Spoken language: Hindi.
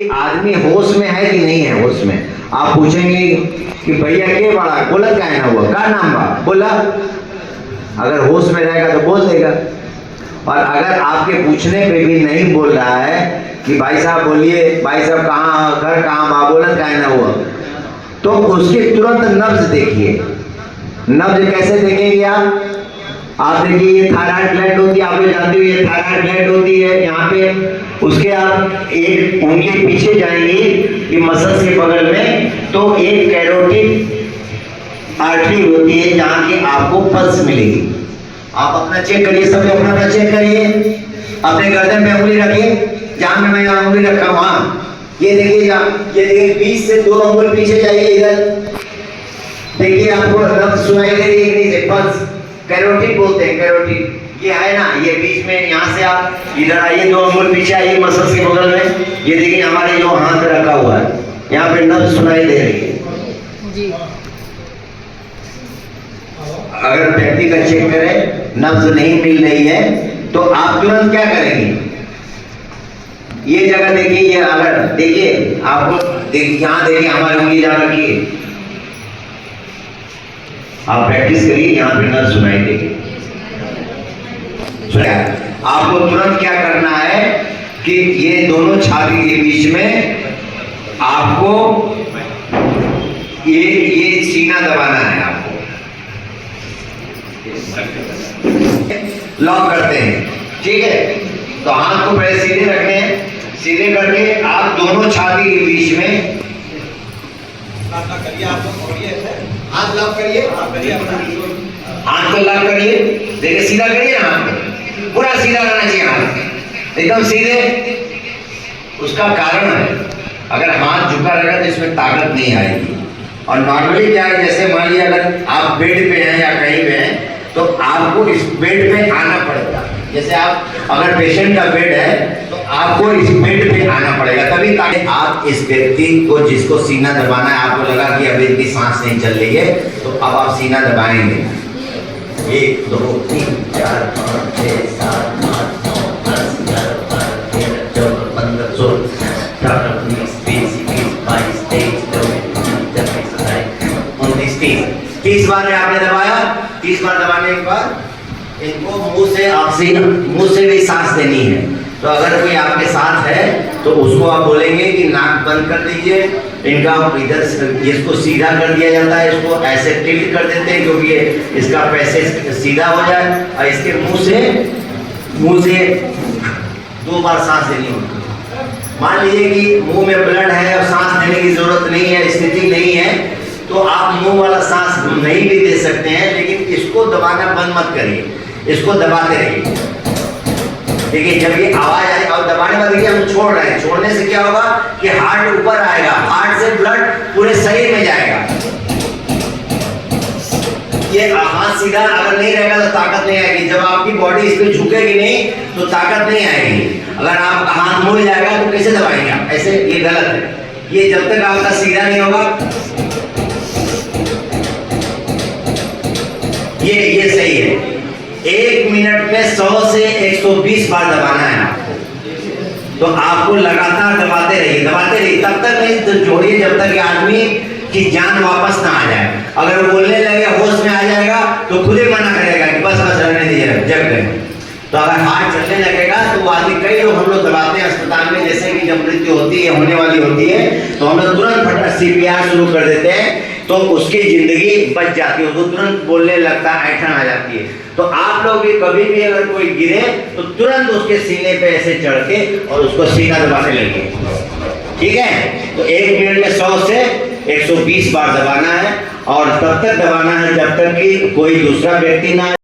आदमी होश में है कि नहीं है होश में। आप पूछेंगे कि भैया के बड़ा बोला क्या ना हुआ का नाम बा बोला, अगर होश में रहेगा तो बोल देगा। और अगर आपके पूछने पे भी नहीं बोल रहा है कि भाई साहब बोलिए, भाई साहब कहाँ घर कहाँ बा बोला क्या ना हुआ, तो उसके तुरंत नब्ज देखिए। नब्ज कैसे देखेंगे आप देखिए ये थायराइड ग्लैंड होती है, आप जानते हो ये थायराइड ग्लैंड होती है यहाँ पे। उसके आप एक उंगली पीछे जाएंगे ये मसल्स के बगल में, तो एक कैरोटिड आर्टरी होती है जहाँ की आपको पल्स मिलेगी। आप अपना चेक करिए, सब अपना चेक करिए, अपने गर्दन पे उंगली रखिए, जहाँ मैं उंगली रखा हूँ वहाँ ये देखिए, ये देखिए 20 से 2 अंगुल पीछे जाइए इधर, देखिए आपको नब्ज सुनाई दे रही है नहीं से पल्स, कैरोटिड बोलते हैं कैरोटिड, ये है ना, ये बीच में यहाँ से आप इधर आइए 2 अंगुल पीछे आइए मसल्स के बगल में, ये देखिए हमारे जो हाथ रखा हुआ है यहाँ पे नब्ज सुनाई दे रही है जी। अगर व्यक्ति का चेक करें नब्ज नहीं मिल रही है तो आप तुरंत क्या करेंगे, ये जगह देखिए, ये अगर देखिए आपको देखिए यहाँ देखिए हमारी उंगली जहाँ रखी है, आप प्रैक्टिस करिए, यहाँ पे नब्ज सुनाई देगी। आपको तुरंत क्या करना है कि ये दोनों छाती के बीच में आपको ये सीना दबाना है, आपको लॉक करते हैं, ठीक है। तो हाथ को पहले सीधे रखने हैं, सीधे करके आप दोनों छाती के बीच में हाथ लॉक करिए, हाथ को लॉक करिए, देखिए सीधा करिए ना, हाथ पूरा सीधा रहना चाहिए, हाथ एकदम सीधे। उसका कारण है अगर हाथ झुका रहेगा तो इसमें ताकत नहीं आएगी। और नॉर्मली क्या है, जैसे मान लीजिए अगर आप बेड पे हैं या कहीं पे हैं तो आपको इस बेड पे आना पड़ेगा। जैसे आप अगर पेशेंट का बेड है तो आपको इस बेड पे आना पड़ेगा, तभी ताकि आप इस व्यक्ति को जिसको सीना दबाना है, आपको लगा कि अभी इनकी सांस नहीं चल रही है तो अब आप सीना दबाएंगे। 1 2 3 4 5 6 7 8 9 10 11 12 13 14 15 16 17 19 20 21 22 23 24 25 30 बार में आपने दबाया। 30 बार दबाने के बाद इनको मुंह से ऑक्सीजन, मुंह से भी सांस देनी है। तो अगर कोई आपके साथ है तो उसको आप बोलेंगे कि नाक बंद कर दीजिए, इनका इधर इसको सीधा कर दिया जाता है, इसको ऐसे टिल्ट कर देते हैं क्योंकि इसका पैसे सीधा हो जाए, और इसके मुंह से 2 बार सांस देनी होती है। मान लीजिए कि मुंह में ब्लड है और सांस देने की जरूरत नहीं है, स्थिति नहीं है, तो आप मुंह वाला सांस नहीं भी दे सकते हैं, लेकिन इसको दबाना बंद मत करिए, इसको दबाते रहिए। देखिए जब ये आवाज आए और दबाने का देखिए हम छोड़ रहे हैं, छोड़ने से क्या होगा कि हार्ट ऊपर आएगा, हार्ट से ब्लड पूरे शरीर में जाएगा। ये हाथ सीधा अगर नहीं रहेगा तो ताकत नहीं आएगी, जब आपकी बॉडी इस पे झुकेगी नहीं तो ताकत नहीं आएगी। अगर आप हाथ मुड़ जाएगा तो कैसे दबाएंगे आप, ऐसे ये गलत है। ये जब तक आपका सीधा नहीं होगा ये सही है। 1 मिनट में 100 से 120 बार दबाना है आपको। तो आपको लगातार दबाते रहिए तब तक नहीं तो जोड़िए जब तक आदमी की जान वापस ना आ जाए। अगर वो बोलने लगे होश में आ जाएगा तो खुद ही मना करेगा कि बस रहने दीजिए, जग गए। तो अगर हार्ट चलने लगेगा तो वो आदमी, कई लोग हम लोग दबाते हैं अस्पताल में, जैसे कि जब मृत्यु होती है, होने वाली होती है, तो हम लोग तुरंत फटाफट CPR शुरू कर देते हैं, तो उसकी जिंदगी बच जाती है, उसको तुरंत बोलने लगता है, ऐठन आ जाती है। तो आप लोग भी कभी भी अगर कोई गिरे तो तुरंत उसके सीने पे ऐसे चढ़ के और उसको सीना दबाने लगे, ठीक है। तो 1 मिनट में 100 से 120 बार दबाना है, और तब तक दबाना है जब तक कि कोई दूसरा व्यक्ति ना